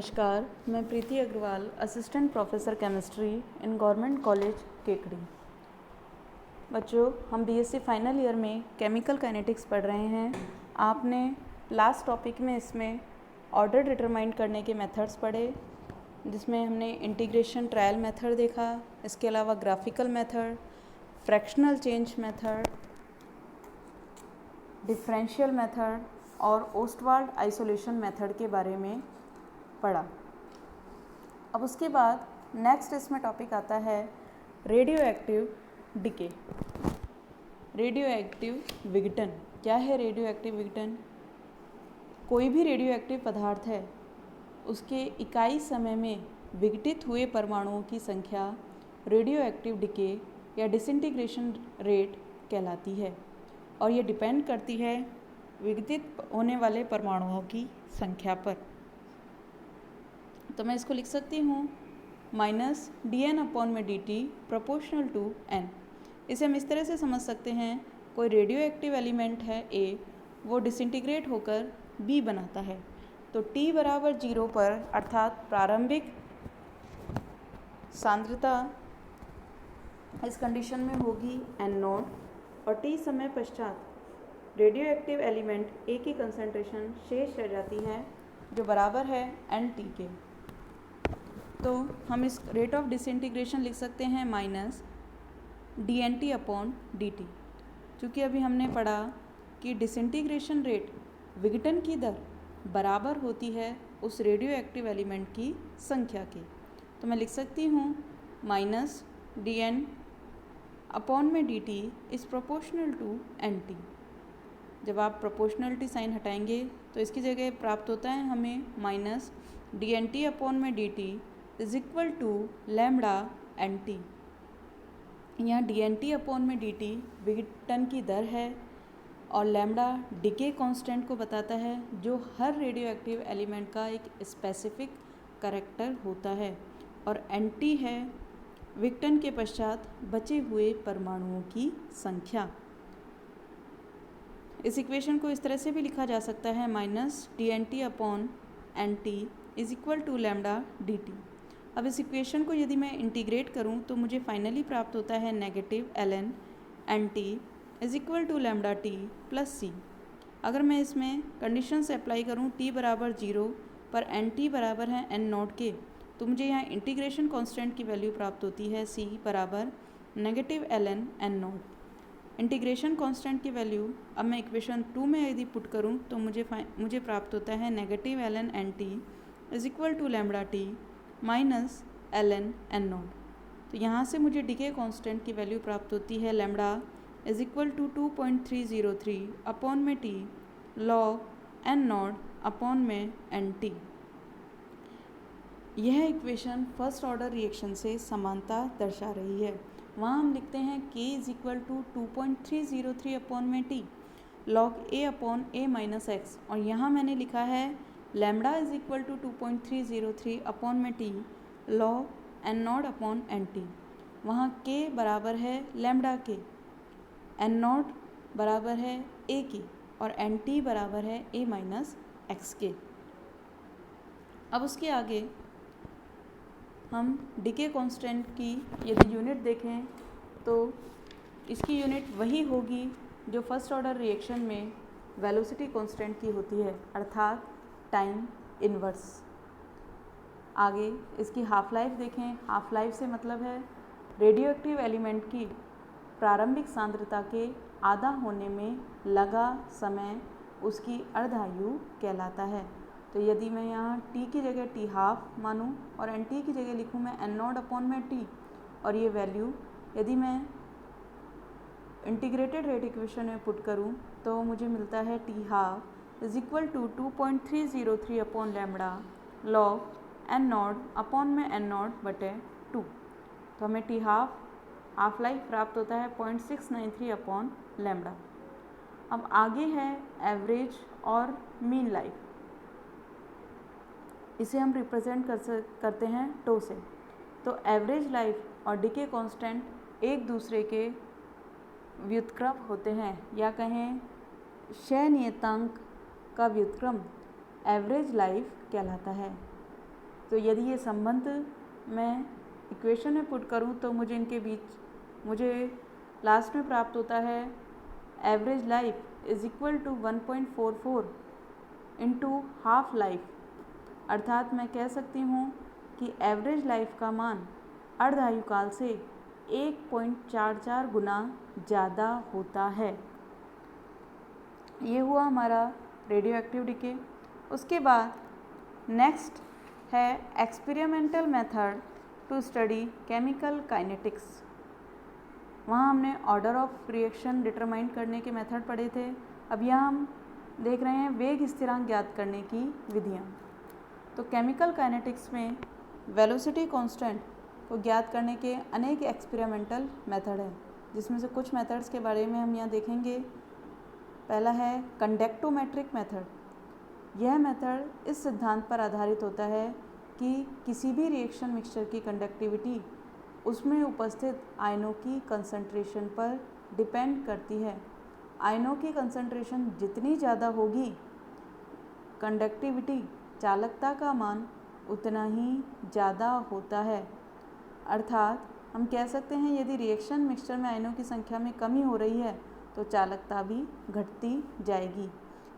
नमस्कार, मैं Preeti Agarwal, assistant professor chemistry in government college Kekri. बच्चों, हम बीएससी फाइनल ईयर में केमिकल काइनेटिक्स पढ़ रहे हैं। आपने लास्ट टॉपिक में इसमें ऑर्डर डिटरमाइन करने के मेथड्स पढ़े, जिसमें हमने इंटीग्रेशन ट्रायल मेथड देखा, इसके अलावा graphical method, fractional change method, differential method और ओस्टवाल्ड आइसोलेशन मेथड के बारे में पढ़ा। अब उसके बाद नेक्स्ट इसमें टॉपिक आता है radio active decay, radio active विघटन। क्या है रेडियो एक्टिव विघटन? कोई भी रेडियो एक्टिव पदार्थ है, उसके इकाई समय में विघटित हुए परमाणुओं की संख्या रेडियो एक्टिव डिके या डिसइंटीग्रेशन रेट कहलाती है, और ये डिपेंड करती है विघटित होने वाले परमाणुओं की संख्या पर। तो मैं इसको लिख सकती हूँ -dn/dt प्रोपोर्शनल टू n। इसे हम इस तरह से समझ सकते हैं, कोई रेडियो एक्टिव एलिमेंट है A, वो डिसइंटीग्रेट होकर B बनाता है, तो t बराबर 0 पर अर्थात प्रारंभिक सांद्रता इस कंडीशन में होगी n0, और t समय पश्चात रेडियो एक्टिव एलिमेंट A की कंसंट्रेशन शेष रह जाती है, जो बराबर है nt के। तो हम इस रेट ऑफ डिसइंटीग्रेशन लिख सकते हैं -dNt/dt। चूँकि अभी हमने पढ़ा कि डिसइंटीग्रेशन रेट विघटन की दर बराबर होती है उस रेडियो एक्टिव एलिमेंट की संख्या के, तो मैं लिख सकती हूँ -dN/dt is proportional to NT। जब आप प्रोपोर्शनलिटी साइन हटाएंगे तो इसकी जगह प्राप्त होता है हमें -dNt/dt is equal to lambda NT। यहाँ dNt/dt विघटन की दर है और लैम्बडा डिके कांस्टेंट को बताता है, जो हर रेडियो एक्टिव एलिमेंट का एक स्पेसिफिक करैक्टर होता है, और NT है विघटन के पश्चात बचे हुए परमाणुओं की संख्या। इस इक्वेशन को इस तरह से भी लिखा जा सकता है -dNt/NT is equal to lambda dt। अब इस इक्वेशन को यदि मैं इंटीग्रेट करूं तो मुझे फाइनली प्राप्त होता है -ln NT is equal to lambda t plus c। अगर मैं इसमें कंडीशन से अप्लाई करूं t बराबर 0 पर NT बराबर है n0 के, तो मुझे यहाँ इंटीग्रेशन कांस्टेंट की वैल्यू प्राप्त होती है c बराबर -ln n0। इंटीग्रेशन कांस्टेंट की वैल्यू अब मैं इक्वेशन 2 में यदि पुट करूं तो मुझे प्राप्त होता है -ln NT is equal to lambda t minus ln n0। तो यहाँ से मुझे डिके कांस्टेंट की वैल्यू प्राप्त होती है lambda is equal to 2.303/t log n0/nt। यह इक्वेशन फर्स्ट ऑर्डर रिएक्शन से समानता दर्शा रही है। वहाँ हम लिखते हैं k is equal to 2.303/t log a/x, और यहाँ मैंने लिखा है lambda is equal to 2.303/t log n0/nt। वहाँ k बराबर है लैम्बडा के, n0 बराबर है a की, और nt बराबर है a-x के। अब उसके आगे हम डिके कांस्टेंट की यदि यूनिट देखें तो इसकी यूनिट वही होगी जो फर्स्ट ऑर्डर रिएक्शन में वेलोसिटी कांस्टेंट की होती है, अर्थात टाइम इनवर्स। आगे इसकी हाफ लाइफ देखें। हाफ लाइफ से मतलब है रेडियो एक्टिव एलिमेंट की प्रारंभिक सांद्रता के आधा होने में लगा समय उसकी अर्धायु कहलाता है। तो यदि मैं यहाँ t की जगह t हाफ मानूँ और nt की जगह लिखूँ मैं n0/t, और ये वैल्यू यदि मैं इंटीग्रेटेड रेट इक्वेशन में पुट करूँ तो मुझे मिलता है t half is equal to 2.303/लैम्बडा log n0/n0/2। तो हमें t हाफ लाइफ प्राप्त होता है 0.693/लैम्बडा। अब आगे है एवरेज और मीन लाइफ। इसे हम रिप्रेजेंट करते हैं टो से। तो एवरेज लाइफ और डिके कांस्टेंट एक दूसरे के व्युत्क्रम होते हैं, या कहें क्षय नियतांक का व्युत्क्रम एवरेज लाइफ कहलाता है। तो यदि ये संबंध मैं इक्वेशन में पुट करूँ तो मुझे इनके बीच मुझे लास्ट में प्राप्त होता है average life is equal to 1.44 into half life. अर्थात मैं कह सकती हूँ कि एवरेज लाइफ का मान अर्ध आयुकाल से 1.44 गुना ज़्यादा होता है। ये हुआ हमारा रेडियो एक्टिव डिके। उसके बाद नेक्स्ट है experimental method to study chemical kinetics. वहाँ हमने ऑर्डर ऑफ रिएक्शन डिटरमाइन करने के मेथड पढ़े थे। अब यहाँ हम देख रहे हैं वेग स्थिरांक ज्ञात करने की विधियाँ। तो केमिकल काइनेटिक्स में वेलोसिटी कांस्टेंट को ज्ञात करने के अनेक एक्सपेरिमेंटल मेथड हैं, जिसमें से कुछ मेथड्स के बारे में हम यहाँ देखेंगे। पहला है कंडक्टोमेट्रिक मेथड। यह मेथड इस सिद्धांत पर आधारित होता है कि किसी भी रिएक्शन मिक्सचर की कंडक्टिविटी उसमें उपस्थित आयनों की कंसंट्रेशन पर डिपेंड करती है। आयनों की कंसंट्रेशन जितनी ज़्यादा होगी, कंडक्टिविटी चालकता का मान उतना ही ज़्यादा होता है। अर्थात हम कह सकते हैं यदि रिएक्शन मिक्सचर में आयनों की संख्या में कमी हो रही है तो चालकता भी घटती जाएगी।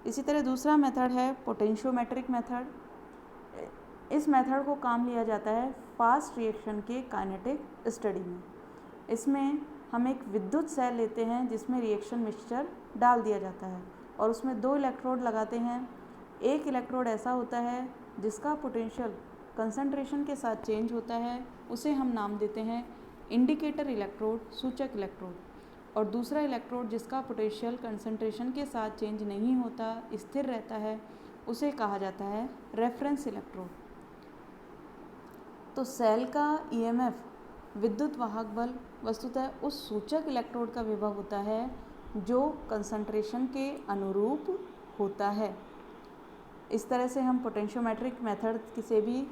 इसी तरह दूसरा मेथड है पोटेंशियोमेट्रिक मेथड। इस मेथड को काम लिया जाता है फास्ट रिएक्शन के काइनेटिक स्टडी में। इसमें हम एक विद्युत सेल लेते हैं जिसमें रिएक्शन मिक्सचर डाल दिया जाता है और उसमें 2 इलेक्ट्रोड लगाते हैं। एक इलेक्ट्रोड ऐसा होता है जिसका पोटेंशियल कंसंट्रेशन के साथ चेंज होता है, उसे हम नाम देते हैं इंडिकेटर इलेक्ट्रोड, सूचक इलेक्ट्रोड। और दूसरा इलेक्ट्रोड जिसका पोटेंशियल कंसंट्रेशन के साथ चेंज नहीं होता, स्थिर रहता है, उसे कहा जाता है रेफरेंस इलेक्ट्रोड। तो सेल का ईएमएफ विद्युत वाहक बल वस्तुतः उस सूचक इलेक्ट्रोड का विभव होता है जो कंसंट्रेशन के अनुरूप होता है। इस तरह से हम पोटेंशियोमेट्रिक मेथड से भी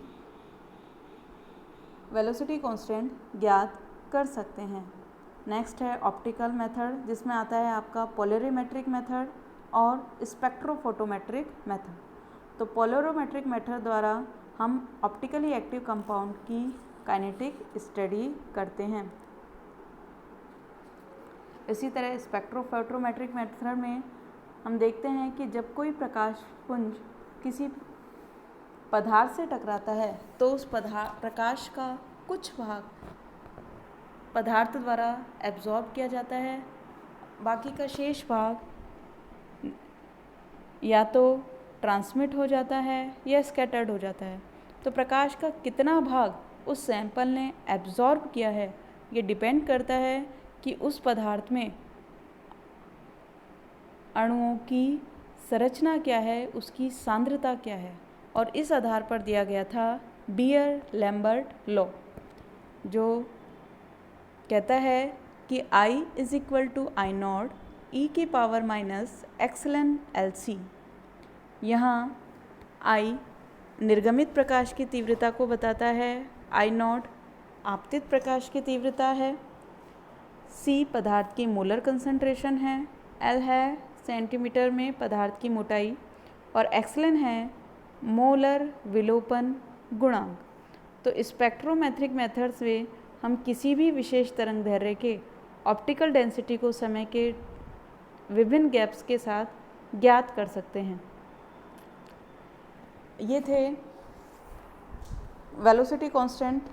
वेलोसिटी कांस्टेंट ज्ञात कर सकते हैं। नेक्स्ट है ऑप्टिकल मेथड, जिसमें आता है आपका पोलरिमेट्रिक मेथड और स्पेक्ट्रोफोटोमेट्रिक मेथड। तो पोलरिमेट्रिक मेथड द्वारा हम ऑप्टिकली एक्टिव कंपाउंड की काइनेटिक स्टडी करते हैं। इसी तरह स्पेक्ट्रोफोटोमेट्रिक मेथड में हम देखते हैं कि जब कोई प्रकाश पुंज किसी पदार्थ से टकराता है तो उस प्रकाश का कुछ भाग पदार्थ द्वारा एब्जॉर्ब किया जाता है, बाकी का शेष भाग या तो ट्रांसमिट हो जाता है या स्कैटर्ड हो जाता है। तो प्रकाश का कितना भाग उस सैंपल ने एब्जॉर्ब किया है, ये डिपेंड करता है कि उस पदार्थ में अणुओं की संरचना क्या है, उसकी सांद्रता क्या है। और इस आधार पर दिया गया था बीयर-लैम्बर्ट लॉ, जो कहता है कि I is equal to I naught e की power minus epsilon L C. यहाँ I निर्गमित प्रकाश की तीव्रता को बताता है, आई नॉट आपतित प्रकाश की तीव्रता है, C पदार्थ की मोलर कंसंट्रेशन है, L है सेंटीमीटर में पदार्थ की मोटाई और एक्सलन है मोलर विलोपन गुणांक। तो स्पेक्ट्रोमेट्रिक मेथड से हम किसी भी विशेष तरंग दैर्ध्य के ऑप्टिकल डेंसिटी को समय के विभिन्न गैप्स के साथ ज्ञात कर सकते हैं। ये थे वेलोसिटी कांस्टेंट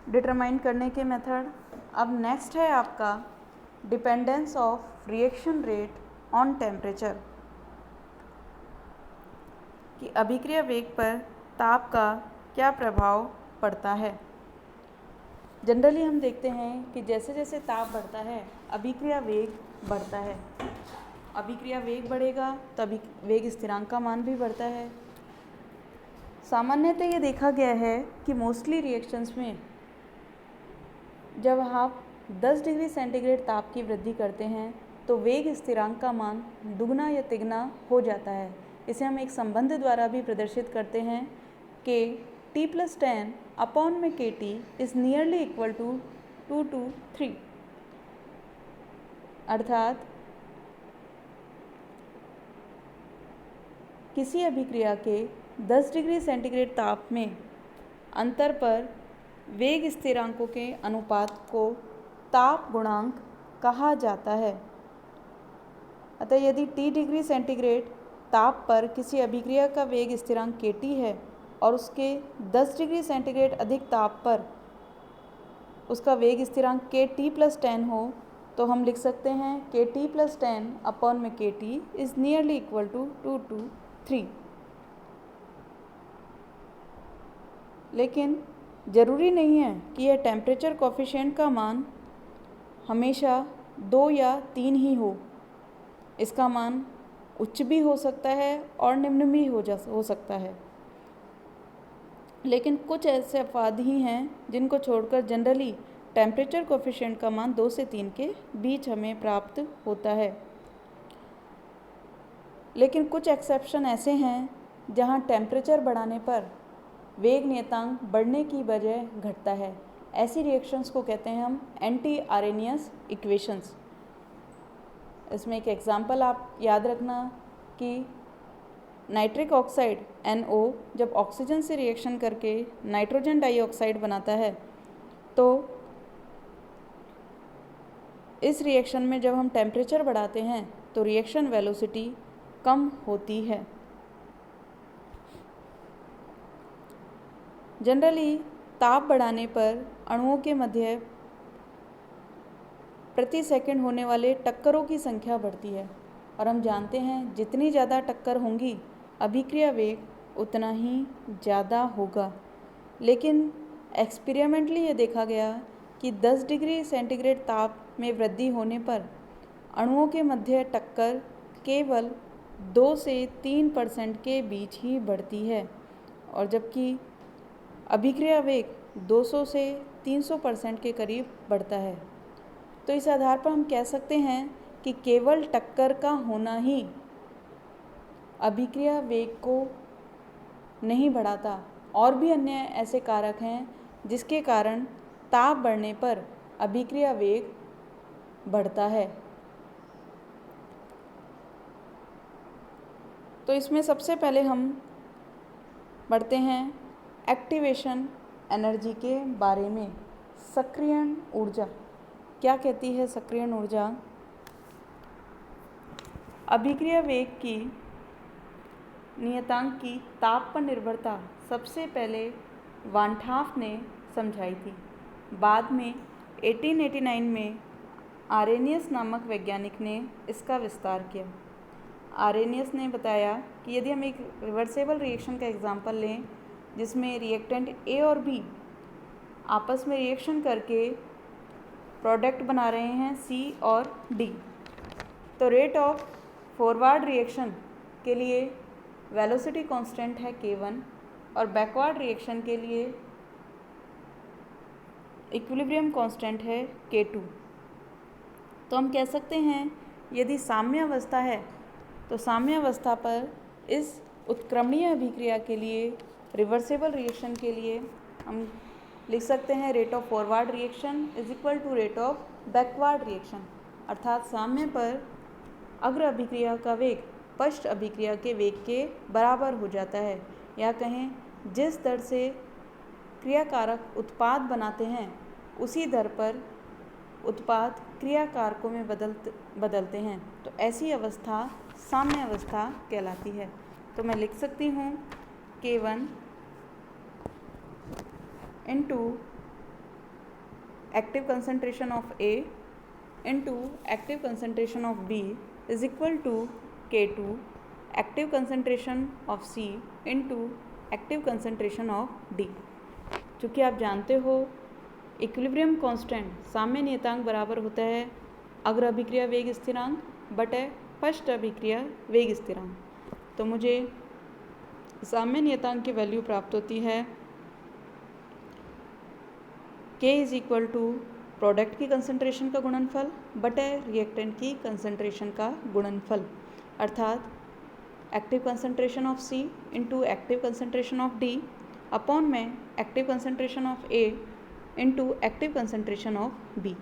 डिटरमाइन करने के मेथड। अब नेक्स्ट है आपका dependence of reaction rate on temperature, कि अभिक्रिया वेग पर ताप का क्या प्रभाव पड़ता है। जनरली हम देखते हैं कि जैसे जैसे ताप बढ़ता है अभिक्रिया वेग बढ़ता है। अभिक्रिया वेग बढ़ेगा तो वेग स्थिरांक का मान भी बढ़ता है। सामान्यतः ये देखा गया है कि मोस्टली रिएक्शंस में जब आप 10 डिग्री सेंटीग्रेड ताप की वृद्धि करते हैं तो वेग स्थिरांक का मान दुगना या तिगुना हो जाता है। इसे हम एक संबंध द्वारा भी प्रदर्शित करते हैं कि T+10 अपॉन में KT is nearly equal to 2 to 3। अर्थात किसी अभिक्रिया के 10 डिग्री सेंटीग्रेड ताप में अंतर पर वेग स्थिरांकों के अनुपात को ताप गुणांक कहा जाता है। अतः यदि T डिग्री सेंटीग्रेड ताप पर किसी अभिक्रिया का वेग स्थिरांक kT है और उसके 10 डिग्री सेंटीग्रेड अधिक ताप पर उसका वेग स्थिरांक kT+10 हो, तो हम लिख सकते हैं kT+10 अपॉन में kT is nearly equal to 2 to 3। लेकिन ज़रूरी नहीं है कि यह टेम्परेचर कोफिशिएंट का मान हमेशा 2 या 3 ही हो। इसका मान उच्च भी हो सकता है और निम्न भी हो सकता है। लेकिन कुछ ऐसे अपवाद ही हैं जिनको छोड़कर जनरली टेम्परेचर कोफिशिएंट का मान 2 से 3 के बीच हमें प्राप्त होता है। लेकिन कुछ एक्सेप्शन ऐसे हैं जहां टेम्परेचर बढ़ाने पर वेग नियतांक बढ़ने की बजाय घटता है। ऐसी रिएक्शंस को कहते हैं हम एंटी आरेनियस इक्वेशंस। इसमें एक एग्जांपल आप याद रखना कि नाइट्रिक ऑक्साइड NO जब ऑक्सीजन से रिएक्शन करके नाइट्रोजन डाइऑक्साइड बनाता है, तो इस रिएक्शन में जब हम टेम्परेचर बढ़ाते हैं तो रिएक्शन वेलोसिटी कम होती है। जनरली ताप बढ़ाने पर अणुओं के मध्य प्रति सेकंड होने वाले टक्करों की संख्या बढ़ती है और हम जानते हैं जितनी ज़्यादा टक्कर होंगी अभिक्रिया वेग उतना ही ज़्यादा होगा। लेकिन एक्सपेरिमेंटली ये देखा गया कि 10 डिग्री सेंटीग्रेड ताप में वृद्धि होने पर अणुओं के मध्य टक्कर केवल 2 से 3% के बीच ही बढ़ती है, और जबकि अभिक्रिया वेग 200 से 300% के करीब बढ़ता है। तो इस आधार पर हम कह सकते हैं कि केवल टक्कर का होना ही अभिक्रिया वेग को नहीं बढ़ाता, और भी अन्य ऐसे कारक हैं जिसके कारण ताप बढ़ने पर अभिक्रिया वेग बढ़ता है। तो इसमें सबसे पहले हम बढ़ते हैं एक्टिवेशन एनर्जी के बारे में। सक्रियण ऊर्जा क्या कहती है? सक्रियण ऊर्जा अभिक्रिया वेग की नियतांक की ताप पर निर्भरता सबसे पहले वान 't हाफ ने समझाई थी। बाद में 1889 में आरेनियस नामक वैज्ञानिक ने इसका विस्तार किया। आरेनियस ने बताया कि यदि हम एक रिवर्सेबल रिएक्शन का एग्जाम्पल लें जिसमें रिएक्टेंट A और B आपस में रिएक्शन करके प्रोडक्ट बना रहे हैं C और D, तो रेट ऑफ फॉरवर्ड रिएक्शन के लिए वेलोसिटी कांस्टेंट है k1 और बैकवर्ड रिएक्शन के लिए इक्विलिब्रियम कांस्टेंट है k2। तो हम कह सकते हैं यदि साम्य अवस्था है तो साम्य अवस्था पर इस उत्क्रमणीय अभिक्रिया के लिए, रिवर्सेबल रिएक्शन के लिए हम लिख सकते हैं rate of forward reaction is equal to rate of backward reaction. अर्थात साम्य पर अग्र अभिक्रिया का वेग पश्च अभिक्रिया के वेग के बराबर हो जाता है, या कहें जिस दर से क्रियाकारक उत्पाद बनाते हैं उसी दर पर उत्पाद क्रियाकारकों में बदलते हैं। तो ऐसी अवस्था साम्य अवस्था कहलाती है। तो मैं लिख सकती हूँ k1 into active concentration of A into active concentration of B is equal to k2 active concentration of C into active concentration of D। चूँकि आप जानते हो इक्विलिब्रियम कांस्टेंट साम्य नियतांक बराबर होता है अग्र अभिक्रिया वेग स्थिरांक बटे पश्च अभिक्रिया वेग स्थिरांक। तो मुझे साम्य नियतांक की वैल्यू प्राप्त होती है k is equal to product की कंसंट्रेशन का गुणनफल बटे रिएक्टेंट की कंसंट्रेशन का गुणनफल, अर्थात active concentration of C into active concentration of D upon में active concentration of A into active concentration of B।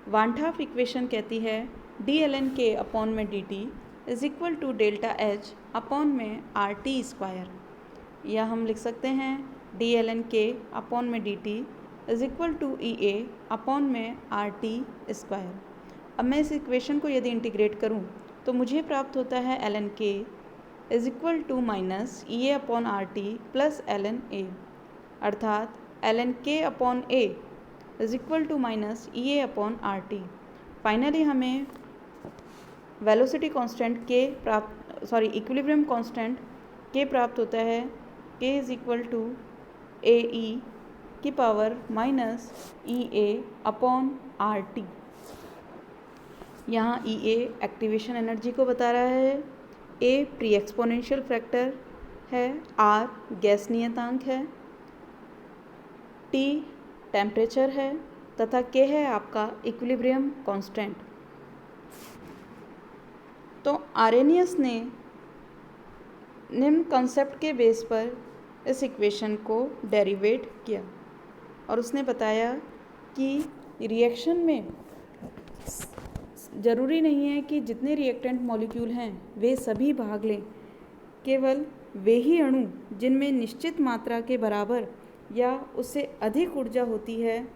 Van 't Hoff equation कहती है dln k अपॉन में dt is equal to delta H upon में RT square, या हम लिख सकते हैं dln(k)/dt is equal to EA/RT²। अब मैं इस इक्वेशन को यदि इंटीग्रेट करूं तो मुझे प्राप्त होता है ln k is equal to minus EA/RT plus ln A, अर्थात ln k/A is equal to minus EA/RT। Finally हमें velocity constant equilibrium constant k प्राप्त होता है, k is equal to AE⁻EA/RT। यहाँ EA एक्टिवेशन एनर्जी को बता रहा है, A प्री एक्सपोनेंशियल फैक्टर है, R गैस नियतांक है, T टेम्परेचर है तथा K है आपका इक्विलिब्रियम कांस्टेंट। तो आरेनियस ने निम्न कॉन्सेप्ट के बेस पर इस इक्वेशन को डेरिवेट किया और उसने बताया कि रिएक्शन में ज़रूरी नहीं है कि जितने रिएक्टेंट मॉलिक्यूल हैं वे सभी भाग लें, केवल वे ही अणु जिनमें निश्चित मात्रा के बराबर या उससे अधिक ऊर्जा होती है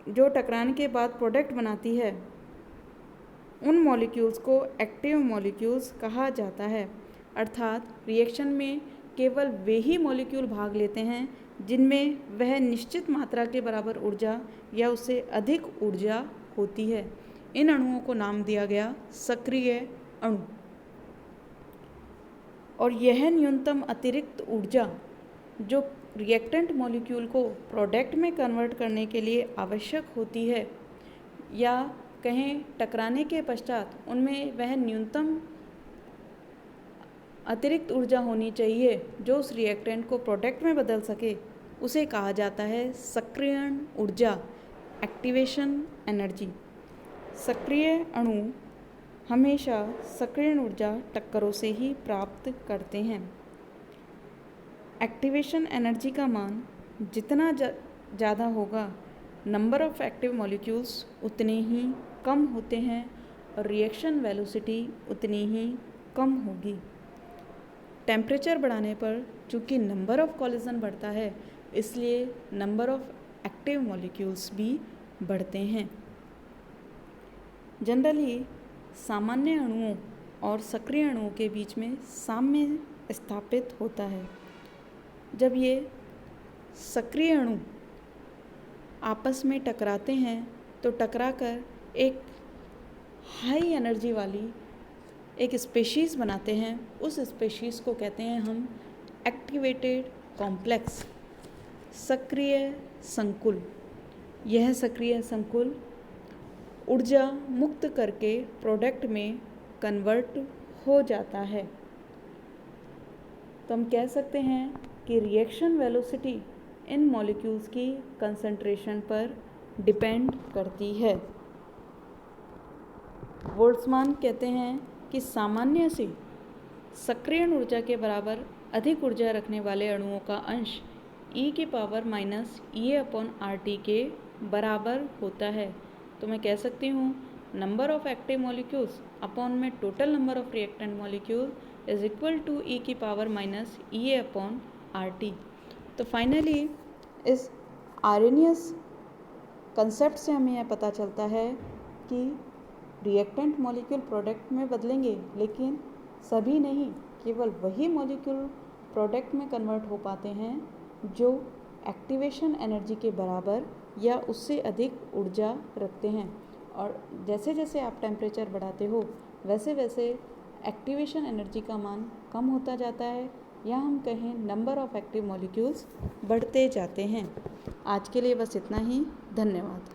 जो टकराने के बाद प्रोडक्ट बनाती है, उन मॉलिक्यूल्स को एक्टिव मॉलिक्यूल्स कहा जाता है। अर्थात रिएक्शन में केवल वे ही मॉलिक्यूल भाग लेते हैं जिनमें वह निश्चित मात्रा के बराबर ऊर्जा या उससे अधिक ऊर्जा होती है। इन अणुओं को नाम दिया गया सक्रिय अणु। और यह न्यूनतम अतिरिक्त ऊर्जा जो रिएक्टेंट मॉलिक्यूल को प्रोडक्ट में कन्वर्ट करने के लिए आवश्यक होती है या कहें टकराने के पश्चात उनमें वह न्यूनतम अतिरिक्त ऊर्जा होनी चाहिए जो उस रिएक्टेंट को प्रोडक्ट में बदल सके, उसे कहा जाता है सक्रियण ऊर्जा, एक्टिवेशन एनर्जी। सक्रिय अणु हमेशा सक्रियण ऊर्जा टक्करों से ही प्राप्त करते हैं। एक्टिवेशन एनर्जी का मान जितना ज़्यादा होगा, नंबर ऑफ एक्टिव मॉलिक्यूल्स उतने ही कम होते हैं और रिएक्शन वेलोसिटी उतनी ही कम होगी। टेम्परेचर बढ़ाने पर चूँकि नंबर ऑफ कॉलिजन बढ़ता है, इसलिए नंबर ऑफ एक्टिव मॉलिक्यूल्स भी बढ़ते हैं। जनरली सामान्य अणुओं और सक्रिय अणुओं के बीच में साम्य स्थापित होता है। जब ये सक्रिय अणु आपस में टकराते हैं तो टकराकर एक हाई एनर्जी वाली एक स्पेशीज़ बनाते हैं। उस स्पेशीज़ को कहते हैं हम एक्टिवेटेड कॉम्प्लेक्स, सक्रिय संकुल। यह सक्रिय संकुल ऊर्जा मुक्त करके प्रोडक्ट में कन्वर्ट हो जाता है। तो हम कह सकते हैं कि रिएक्शन वेलोसिटी इन मॉलिक्यूल्स की कंसंट्रेशन पर डिपेंड करती है। बोल्ट्जमान कहते हैं कि सामान्य से सक्रियण ऊर्जा के बराबर अधिक ऊर्जा रखने वाले अणुओं का अंश E⁻⁻ के बराबर होता है। तो मैं कह सकती हूँ number of active molecules upon में total number of reactant molecule is equal to E⁻⁻ तो फाइनली इस आरेनियस कंसेप्ट से हमें यह पता चलता है कि रिएक्टेंट मॉलिक्यूल प्रोडक्ट में बदलेंगे, लेकिन सभी नहीं, केवल वही मॉलिक्यूल प्रोडक्ट में कन्वर्ट हो पाते हैं जो एक्टिवेशन एनर्जी के बराबर या उससे अधिक ऊर्जा रखते हैं। और जैसे जैसे आप टेम्परेचर बढ़ाते हो वैसे वैसे एक्टिवेशन एनर्जी का मान कम होता जाता है, या हम कहें नंबर ऑफ एक्टिव मॉलिक्यूल्स बढ़ते जाते हैं। आज के लिए बस इतना ही। धन्यवाद।